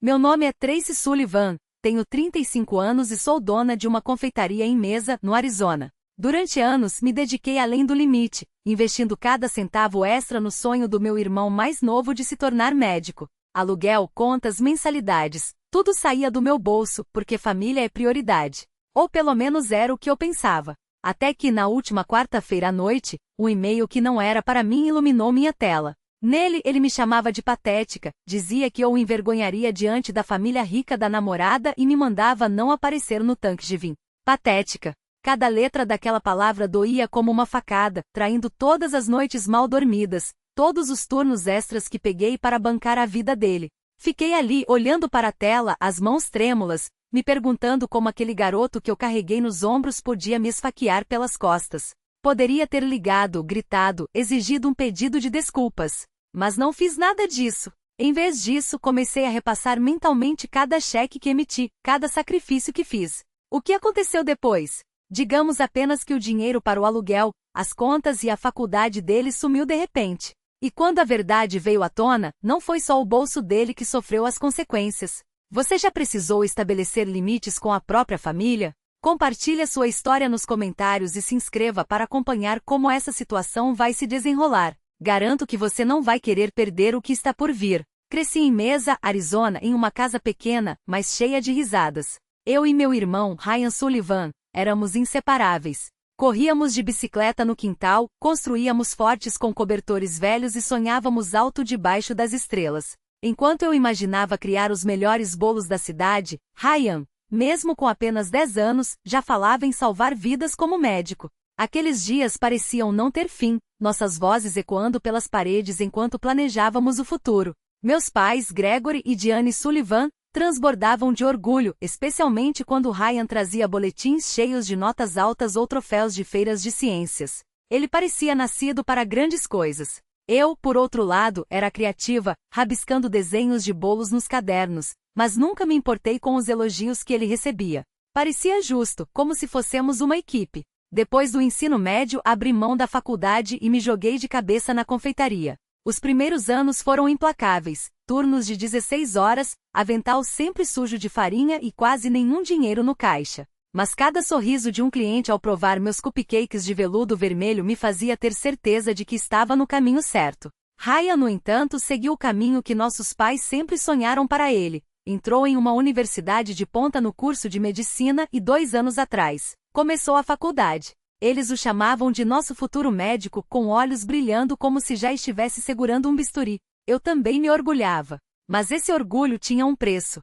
Meu nome é Tracy Sullivan, tenho 35 anos e sou dona de uma confeitaria em Mesa, no Arizona. Durante anos me dediquei além do limite, investindo cada centavo extra no sonho do meu irmão mais novo de se tornar médico. Aluguel, contas, mensalidades, tudo saía do meu bolso, porque família é prioridade. Ou pelo menos era o que eu pensava. Até que na última quarta-feira à noite, um e-mail que não era para mim iluminou minha tela. Nele ele me chamava de patética, dizia que eu o envergonharia diante da família rica da namorada e me mandava não aparecer no tanque de vinho. Patética. Cada letra daquela palavra doía como uma facada, traindo todas as noites mal dormidas, todos os turnos extras que peguei para bancar a vida dele. Fiquei ali, olhando para a tela, as mãos trêmulas, me perguntando como aquele garoto que eu carreguei nos ombros podia me esfaquear pelas costas. Poderia ter ligado, gritado, exigido um pedido de desculpas. Mas não fiz nada disso. Em vez disso, comecei a repassar mentalmente cada cheque que emiti, cada sacrifício que fiz. O que aconteceu depois? Digamos apenas que o dinheiro para o aluguel, as contas e a faculdade dele sumiu de repente. E quando a verdade veio à tona, não foi só o bolso dele que sofreu as consequências. Você já precisou estabelecer limites com a própria família? Compartilhe a sua história nos comentários e se inscreva para acompanhar como essa situação vai se desenrolar. Garanto que você não vai querer perder o que está por vir. Cresci em Mesa, Arizona, em uma casa pequena, mas cheia de risadas. Eu e meu irmão, Ryan Sullivan, éramos inseparáveis. Corríamos de bicicleta no quintal, construíamos fortes com cobertores velhos e sonhávamos alto debaixo das estrelas. Enquanto eu imaginava criar os melhores bolos da cidade, Ryan, mesmo com apenas 10 anos, já falava em salvar vidas como médico. Aqueles dias pareciam não ter fim, nossas vozes ecoando pelas paredes enquanto planejávamos o futuro. Meus pais, Gregory e Diane Sullivan, transbordavam de orgulho, especialmente quando Ryan trazia boletins cheios de notas altas ou troféus de feiras de ciências. Ele parecia nascido para grandes coisas. Eu, por outro lado, era criativa, rabiscando desenhos de bolos nos cadernos, mas nunca me importei com os elogios que ele recebia. Parecia justo, como se fôssemos uma equipe. Depois do ensino médio, abri mão da faculdade e me joguei de cabeça na confeitaria. Os primeiros anos foram implacáveis, turnos de 16 horas, avental sempre sujo de farinha e quase nenhum dinheiro no caixa. Mas cada sorriso de um cliente ao provar meus cupcakes de veludo vermelho me fazia ter certeza de que estava no caminho certo. Ryan, no entanto, seguiu o caminho que nossos pais sempre sonharam para ele. Entrou em uma universidade de ponta no curso de medicina e 2 anos atrás começou a faculdade. Eles o chamavam de nosso futuro médico, com olhos brilhando como se já estivesse segurando um bisturi. Eu também me orgulhava. Mas esse orgulho tinha um preço.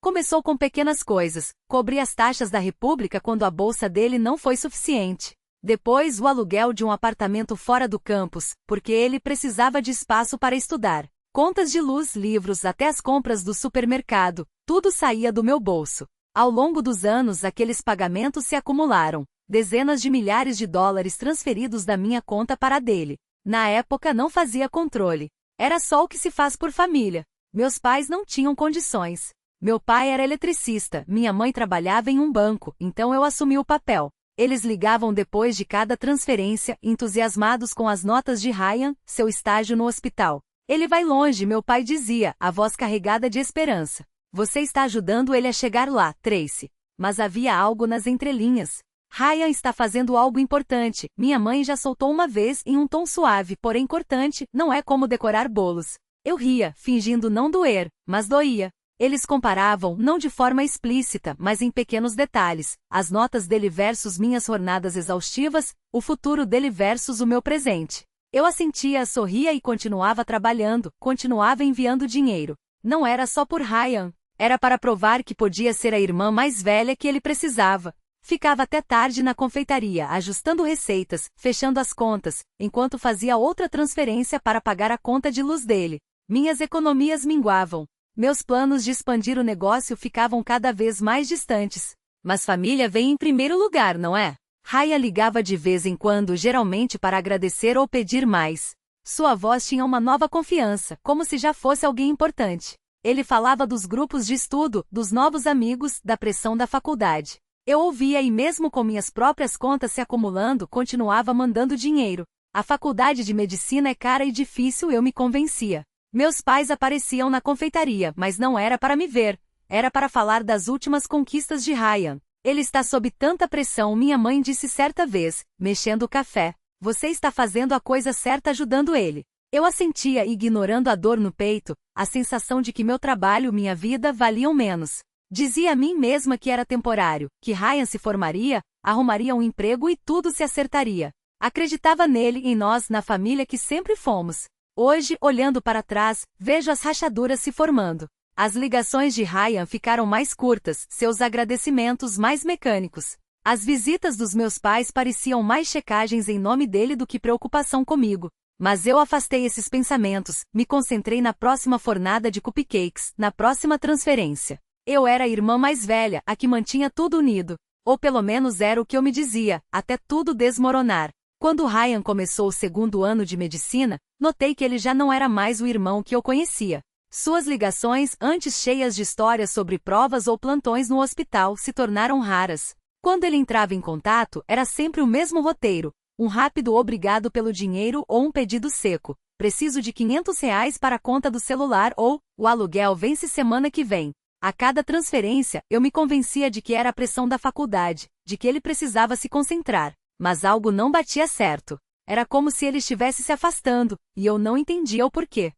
Começou com pequenas coisas, cobri as taxas da República quando a bolsa dele não foi suficiente. Depois o aluguel de um apartamento fora do campus, porque ele precisava de espaço para estudar. Contas de luz, livros, até as compras do supermercado, tudo saía do meu bolso. Ao longo dos anos aqueles pagamentos se acumularam, dezenas de milhares de dólares transferidos da minha conta para a dele. Na época não fazia controle. Era só o que se faz por família. Meus pais não tinham condições. Meu pai era eletricista, minha mãe trabalhava em um banco, então eu assumi o papel. Eles ligavam depois de cada transferência, entusiasmados com as notas de Ryan, seu estágio no hospital. Ele vai longe, meu pai dizia, a voz carregada de esperança. Você está ajudando ele a chegar lá, Tracy. Mas havia algo nas entrelinhas. Ryan está fazendo algo importante. Minha mãe já soltou uma vez em um tom suave, porém cortante, não é como decorar bolos. Eu ria, fingindo não doer, mas doía. Eles comparavam, não de forma explícita, mas em pequenos detalhes, as notas dele versus minhas jornadas exaustivas, o futuro dele versus o meu presente. Eu assentia, sorria e continuava trabalhando, continuava enviando dinheiro. Não era só por Ryan. Era para provar que podia ser a irmã mais velha que ele precisava. Ficava até tarde na confeitaria, ajustando receitas, fechando as contas, enquanto fazia outra transferência para pagar a conta de luz dele. Minhas economias minguavam. Meus planos de expandir o negócio ficavam cada vez mais distantes. Mas família vem em primeiro lugar, não é? Ryan ligava de vez em quando, geralmente para agradecer ou pedir mais. Sua voz tinha uma nova confiança, como se já fosse alguém importante. Ele falava dos grupos de estudo, dos novos amigos, da pressão da faculdade. Eu ouvia e mesmo com minhas próprias contas se acumulando, continuava mandando dinheiro. A faculdade de medicina é cara e difícil, eu me convencia. Meus pais apareciam na confeitaria, mas não era para me ver. Era para falar das últimas conquistas de Ryan. Ele está sob tanta pressão, minha mãe disse certa vez, mexendo o café. Você está fazendo a coisa certa ajudando ele. Eu assentia, ignorando a dor no peito, a sensação de que meu trabalho e minha vida valiam menos. Dizia a mim mesma que era temporário, que Ryan se formaria, arrumaria um emprego e tudo se acertaria. Acreditava nele, em nós, na família que sempre fomos. Hoje, olhando para trás, vejo as rachaduras se formando. As ligações de Ryan ficaram mais curtas, seus agradecimentos mais mecânicos. As visitas dos meus pais pareciam mais checagens em nome dele do que preocupação comigo. Mas eu afastei esses pensamentos, me concentrei na próxima fornada de cupcakes, na próxima transferência. Eu era a irmã mais velha, a que mantinha tudo unido. Ou pelo menos era o que eu me dizia, até tudo desmoronar. Quando Ryan começou o 2º ano de medicina, notei que ele já não era mais o irmão que eu conhecia. Suas ligações, antes cheias de histórias sobre provas ou plantões no hospital, se tornaram raras. Quando ele entrava em contato, era sempre o mesmo roteiro. Um rápido obrigado pelo dinheiro ou um pedido seco. Preciso de R$ 500 para a conta do celular ou, o aluguel vence semana que vem. A cada transferência, eu me convencia de que era a pressão da faculdade, de que ele precisava se concentrar. Mas algo não batia certo. Era como se ele estivesse se afastando, e eu não entendia o porquê.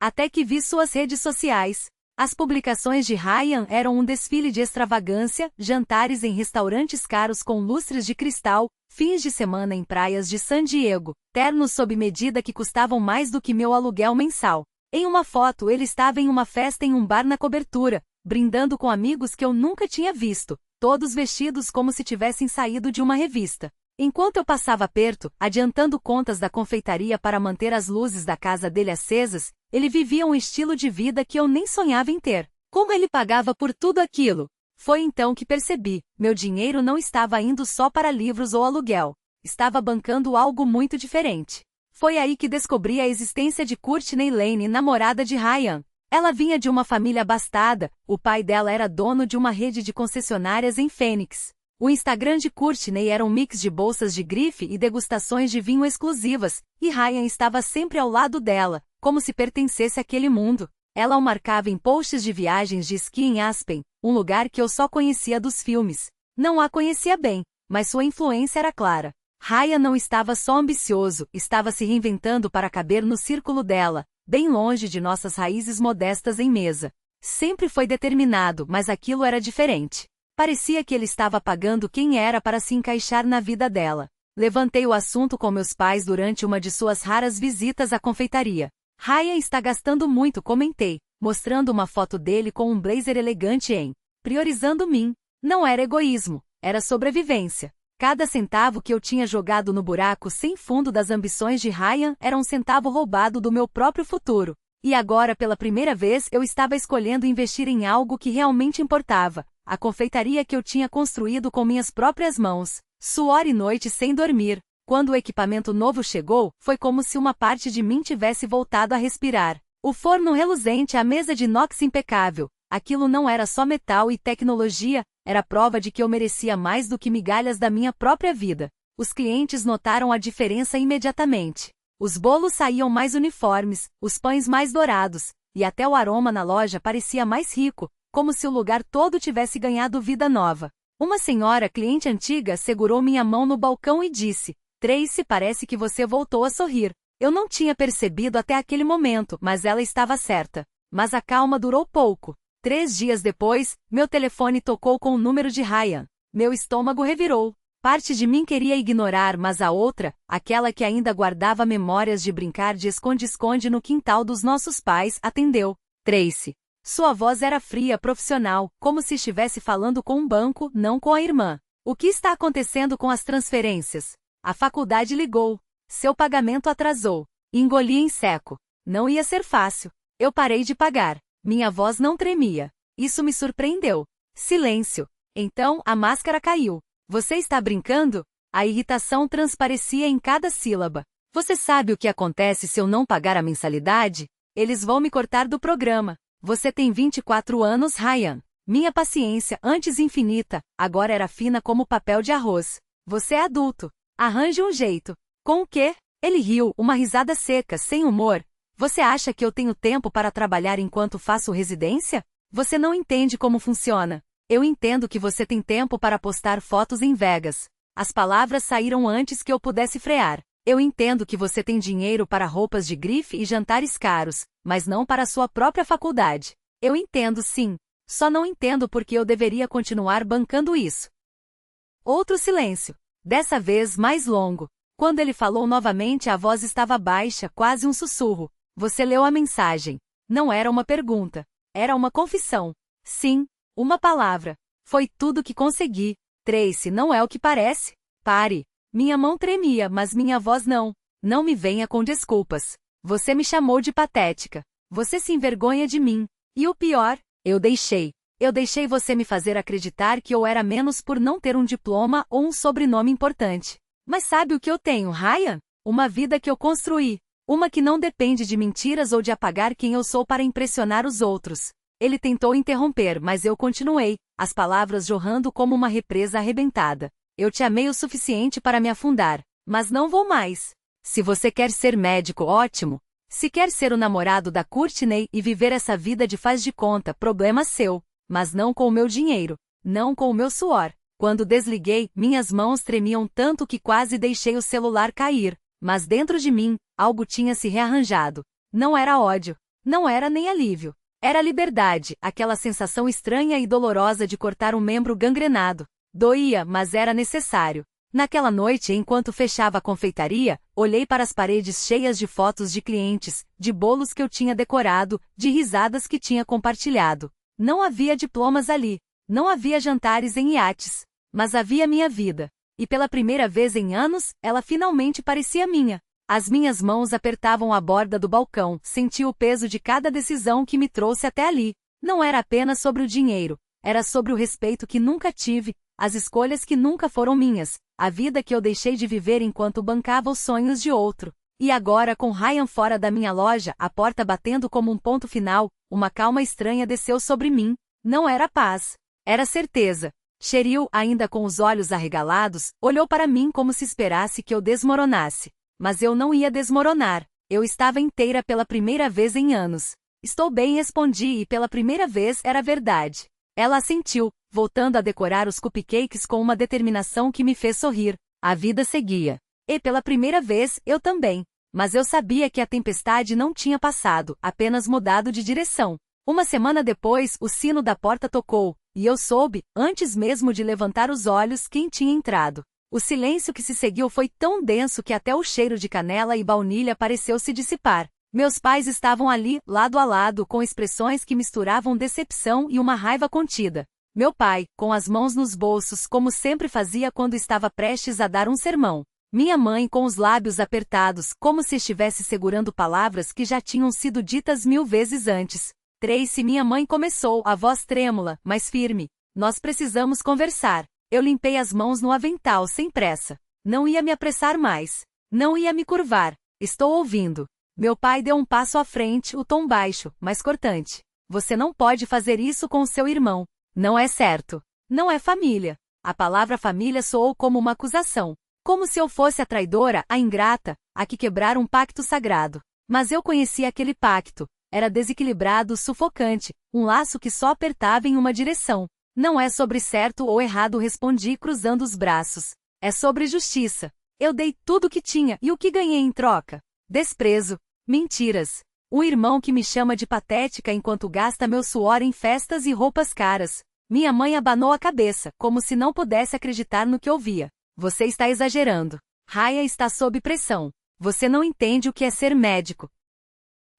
Até que vi suas redes sociais. As publicações de Ryan eram um desfile de extravagância, jantares em restaurantes caros com lustres de cristal, fins de semana em praias de San Diego, ternos sob medida que custavam mais do que meu aluguel mensal. Em uma foto ele estava em uma festa em um bar na cobertura, brindando com amigos que eu nunca tinha visto, todos vestidos como se tivessem saído de uma revista. Enquanto eu passava perto, adiantando contas da confeitaria para manter as luzes da casa dele acesas, ele vivia um estilo de vida que eu nem sonhava em ter. Como ele pagava por tudo aquilo? Foi então que percebi, meu dinheiro não estava indo só para livros ou aluguel. Estava bancando algo muito diferente. Foi aí que descobri a existência de Courtney Lane, namorada de Ryan. Ela vinha de uma família abastada, o pai dela era dono de uma rede de concessionárias em Phoenix. O Instagram de Courtney era um mix de bolsas de grife e degustações de vinho exclusivas, e Ryan estava sempre ao lado dela, como se pertencesse àquele mundo. Ela o marcava em posts de viagens de esqui em Aspen, um lugar que eu só conhecia dos filmes. Não a conhecia bem, mas sua influência era clara. Ryan não estava só ambicioso, estava se reinventando para caber no círculo dela, bem longe de nossas raízes modestas em mesa. Sempre foi determinado, mas aquilo era diferente. Parecia que ele estava pagando quem era para se encaixar na vida dela. Levantei o assunto com meus pais durante uma de suas raras visitas à confeitaria. Ryan está gastando muito, comentei, mostrando uma foto dele com um blazer elegante priorizando mim. Não era egoísmo, era sobrevivência. Cada centavo que eu tinha jogado no buraco sem fundo das ambições de Ryan era um centavo roubado do meu próprio futuro. E agora, pela primeira vez, eu estava escolhendo investir em algo que realmente importava. A confeitaria que eu tinha construído com minhas próprias mãos. Suor e noite sem dormir. Quando o equipamento novo chegou, foi como se uma parte de mim tivesse voltado a respirar. O forno reluzente, a mesa de inox impecável. Aquilo não era só metal e tecnologia, era prova de que eu merecia mais do que migalhas da minha própria vida. Os clientes notaram a diferença imediatamente. Os bolos saíam mais uniformes, os pães mais dourados, e até o aroma na loja parecia mais rico, como se o lugar todo tivesse ganhado vida nova. Uma senhora cliente antiga segurou minha mão no balcão e disse: "Tracy, parece que você voltou a sorrir." Eu não tinha percebido até aquele momento, mas ela estava certa. Mas a calma durou pouco. 3 dias depois, meu telefone tocou com o número de Ryan. Meu estômago revirou. Parte de mim queria ignorar, mas a outra, aquela que ainda guardava memórias de brincar de esconde-esconde no quintal dos nossos pais, atendeu. "Tracy." Sua voz era fria, profissional, como se estivesse falando com um banco, não com a irmã. "O que está acontecendo com as transferências?" "A faculdade ligou. Seu pagamento atrasou." Engoli em seco. Não ia ser fácil. Eu parei de pagar. Minha voz não tremia. Isso me surpreendeu. Silêncio. Então, a máscara caiu. "Você está brincando?" A irritação transparecia em cada sílaba. "Você sabe o que acontece se eu não pagar a mensalidade? Eles vão me cortar do programa." "Você tem 24 anos, Ryan." Minha paciência, antes infinita, agora era fina como papel de arroz. "Você é adulto. Arranje um jeito." "Com o quê?" Ele riu, uma risada seca, sem humor. Você acha que eu tenho tempo para trabalhar enquanto faço residência? Você não entende como funciona. Eu entendo que você tem tempo para postar fotos em Vegas. As palavras saíram antes que eu pudesse frear. Eu entendo que você tem dinheiro para roupas de grife e jantares caros, mas não para sua própria faculdade. Eu entendo sim. Só não entendo porque eu deveria continuar bancando isso. Outro silêncio. Dessa vez mais longo. Quando ele falou novamente, a voz estava baixa, quase um sussurro. Você leu a mensagem. Não era uma pergunta. Era uma confissão. Sim, uma palavra. Foi tudo que consegui. Tracy, não é o que parece? Pare. Minha mão tremia, mas minha voz não. Não me venha com desculpas. Você me chamou de patética. Você se envergonha de mim. E o pior, eu deixei. Eu deixei você me fazer acreditar que eu era menos por não ter um diploma ou um sobrenome importante. Mas sabe o que eu tenho, Ryan? Uma vida que eu construí. Uma que não depende de mentiras ou de apagar quem eu sou para impressionar os outros. Ele tentou interromper, mas eu continuei, as palavras jorrando como uma represa arrebentada. Eu te amei o suficiente para me afundar, mas não vou mais. Se você quer ser médico, ótimo. Se quer ser o namorado da Courtney e viver essa vida de faz de conta, problema seu. Mas não com o meu dinheiro. Não com o meu suor. Quando desliguei, minhas mãos tremiam tanto que quase deixei o celular cair. Mas dentro de mim, algo tinha se rearranjado. Não era ódio. Não era nem alívio. Era liberdade, aquela sensação estranha e dolorosa de cortar um membro gangrenado. Doía, mas era necessário. Naquela noite, enquanto fechava a confeitaria, olhei para as paredes cheias de fotos de clientes, de bolos que eu tinha decorado, de risadas que tinha compartilhado. Não havia diplomas ali. Não havia jantares em iates. Mas havia minha vida. E pela primeira vez em anos, ela finalmente parecia minha. As minhas mãos apertavam a borda do balcão, senti o peso de cada decisão que me trouxe até ali. Não era apenas sobre o dinheiro, era sobre o respeito que nunca tive, as escolhas que nunca foram minhas, a vida que eu deixei de viver enquanto bancava os sonhos de outro. E agora, com Ryan fora da minha loja, a porta batendo como um ponto final, uma calma estranha desceu sobre mim. Não era paz, era certeza. Cheryl, ainda com os olhos arregalados, olhou para mim como se esperasse que eu desmoronasse. Mas eu não ia desmoronar. Eu estava inteira pela primeira vez em anos. Estou bem, respondi, e pela primeira vez era verdade. Ela assentiu, voltando a decorar os cupcakes com uma determinação que me fez sorrir. A vida seguia. E pela primeira vez, eu também. Mas eu sabia que a tempestade não tinha passado, apenas mudado de direção. Uma semana depois, o sino da porta tocou, e eu soube, antes mesmo de levantar os olhos, quem tinha entrado. O silêncio que se seguiu foi tão denso que até o cheiro de canela e baunilha pareceu se dissipar. Meus pais estavam ali, lado a lado, com expressões que misturavam decepção e uma raiva contida. Meu pai, com as mãos nos bolsos, como sempre fazia quando estava prestes a dar um sermão. Minha mãe, com os lábios apertados, como se estivesse segurando palavras que já tinham sido ditas 1000 vezes antes. Tracy, minha mãe começou, a voz trêmula, mas firme. Nós precisamos conversar. Eu limpei as mãos no avental sem pressa. Não ia me apressar mais. Não ia me curvar. Estou ouvindo. Meu pai deu um passo à frente, o tom baixo, mas cortante. Você não pode fazer isso com o seu irmão. Não é certo. Não é família. A palavra família soou como uma acusação. Como se eu fosse a traidora, a ingrata, a que quebrara um pacto sagrado. Mas eu conhecia aquele pacto. Era desequilibrado, sufocante, um laço que só apertava em uma direção. Não é sobre certo ou errado, respondi cruzando os braços. É sobre justiça. Eu dei tudo o que tinha e o que ganhei em troca? Desprezo. Mentiras. Um irmão que me chama de patética enquanto gasta meu suor em festas e roupas caras. Minha mãe abanou a cabeça, como se não pudesse acreditar no que ouvia. Você está exagerando. Raya está sob pressão. Você não entende o que é ser médico.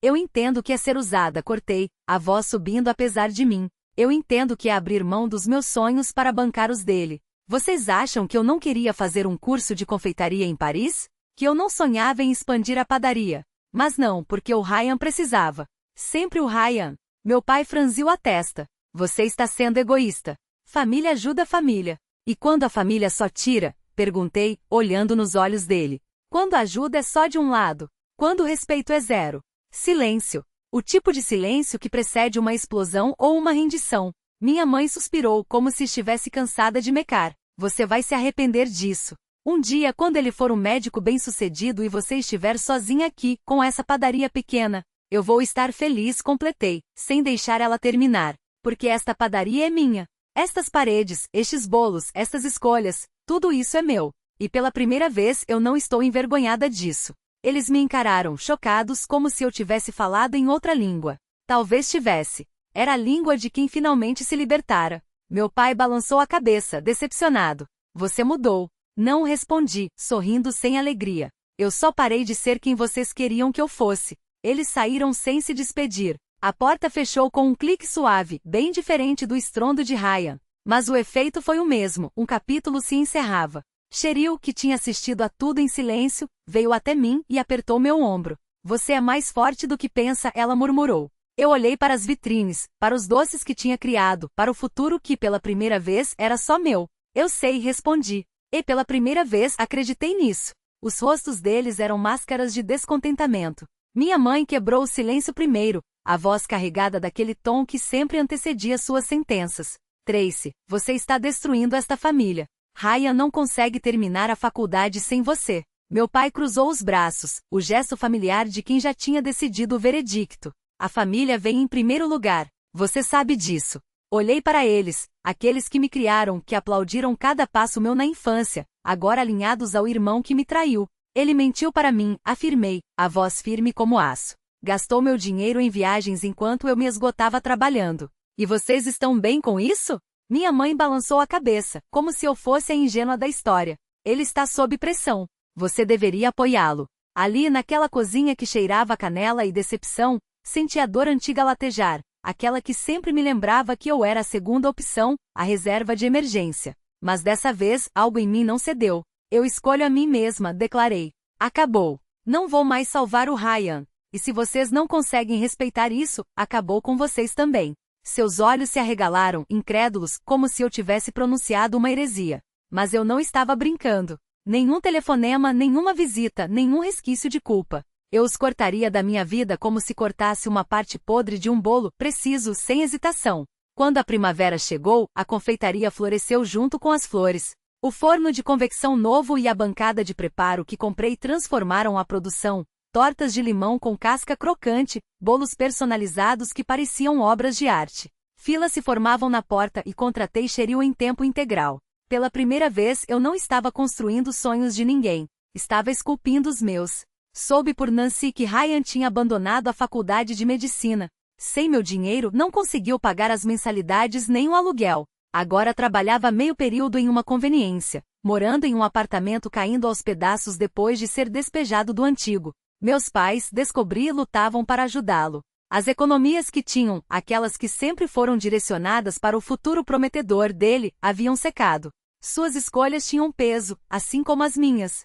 Eu entendo o que é ser usada, cortei, a voz subindo apesar de mim. Eu entendo que é abrir mão dos meus sonhos para bancar os dele. Vocês acham que eu não queria fazer um curso de confeitaria em Paris? Que eu não sonhava em expandir a padaria? Mas não, porque o Ryan precisava. Sempre o Ryan. Meu pai franziu a testa. Você está sendo egoísta. Família ajuda a família. E quando a família só tira? Perguntei, olhando nos olhos dele. Quando a ajuda é só de um lado? Quando o respeito é zero? Silêncio. O tipo de silêncio que precede uma explosão ou uma rendição. Minha mãe suspirou como se estivesse cansada de mecar. Você vai se arrepender disso. Um dia, quando ele for um médico bem-sucedido e você estiver sozinha aqui, com essa padaria pequena. Eu vou estar feliz, completei, sem deixar ela terminar. Porque esta padaria é minha. Estas paredes, estes bolos, estas escolhas, tudo isso é meu. E pela primeira vez eu não estou envergonhada disso. Eles me encararam, chocados, como se eu tivesse falado em outra língua. Talvez tivesse. Era a língua de quem finalmente se libertara. Meu pai balançou a cabeça, decepcionado. Você mudou. Não respondi, sorrindo sem alegria. Eu só parei de ser quem vocês queriam que eu fosse. Eles saíram sem se despedir. A porta fechou com um clique suave, bem diferente do estrondo de Ryan. Mas o efeito foi o mesmo, um capítulo se encerrava. Cheryl, que tinha assistido a tudo em silêncio, veio até mim e apertou meu ombro. Você é mais forte do que pensa, ela murmurou. Eu olhei para as vitrines, para os doces que tinha criado, para o futuro que pela primeira vez era só meu. Eu sei, respondi. E pela primeira vez acreditei nisso. Os rostos deles eram máscaras de descontentamento. Minha mãe quebrou o silêncio primeiro, a voz carregada daquele tom que sempre antecedia suas sentenças. Tracy, você está destruindo esta família. Ryan não consegue terminar a faculdade sem você. Meu pai cruzou os braços, o gesto familiar de quem já tinha decidido o veredicto. A família vem em primeiro lugar. Você sabe disso. Olhei para eles, aqueles que me criaram, que aplaudiram cada passo meu na infância, agora alinhados ao irmão que me traiu. Ele mentiu para mim, afirmei, a voz firme como aço. Gastou meu dinheiro em viagens enquanto eu me esgotava trabalhando. E vocês estão bem com isso? Minha mãe balançou a cabeça, como se eu fosse a ingênua da história. Ele está sob pressão. Você deveria apoiá-lo. Ali naquela cozinha que cheirava a canela e decepção, senti a dor antiga latejar, aquela que sempre me lembrava que eu era a segunda opção, a reserva de emergência. Mas dessa vez, algo em mim não cedeu. Eu escolho a mim mesma, declarei. Acabou. Não vou mais salvar o Ryan. E se vocês não conseguem respeitar isso, acabou com vocês também. Seus olhos se arregalaram, incrédulos, como se eu tivesse pronunciado uma heresia. Mas eu não estava brincando. Nenhum telefonema, nenhuma visita, nenhum resquício de culpa. Eu os cortaria da minha vida como se cortasse uma parte podre de um bolo, preciso, sem hesitação. Quando a primavera chegou, a confeitaria floresceu junto com as flores. O forno de convecção novo e a bancada de preparo que comprei transformaram a produção. Tortas de limão com casca crocante, bolos personalizados que pareciam obras de arte. Filas se formavam na porta e contratei Cheryl em tempo integral. Pela primeira vez eu não estava construindo sonhos de ninguém. Estava esculpindo os meus. Soube por Nancy que Ryan tinha abandonado a faculdade de medicina. Sem meu dinheiro, não conseguiu pagar as mensalidades nem o aluguel. Agora trabalhava meio período em uma conveniência, morando em um apartamento caindo aos pedaços depois de ser despejado do antigo. Meus pais, descobri, lutavam para ajudá-lo. As economias que tinham, aquelas que sempre foram direcionadas para o futuro prometedor dele, haviam secado. Suas escolhas tinham peso, assim como as minhas.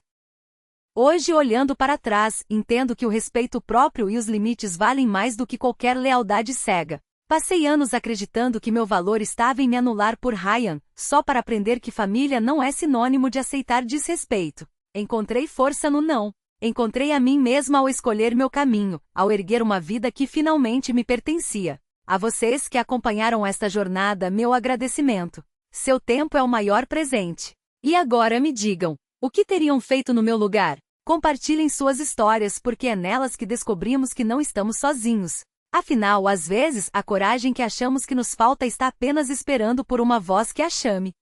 Hoje, olhando para trás, entendo que o respeito próprio e os limites valem mais do que qualquer lealdade cega. Passei anos acreditando que meu valor estava em me anular por Ryan, só para aprender que família não é sinônimo de aceitar desrespeito. Encontrei força no não. Encontrei a mim mesma ao escolher meu caminho, ao erguer uma vida que finalmente me pertencia. A vocês que acompanharam esta jornada, meu agradecimento. Seu tempo é o maior presente. E agora me digam, o que teriam feito no meu lugar? Compartilhem suas histórias porque é nelas que descobrimos que não estamos sozinhos. Afinal, às vezes, a coragem que achamos que nos falta está apenas esperando por uma voz que a chame.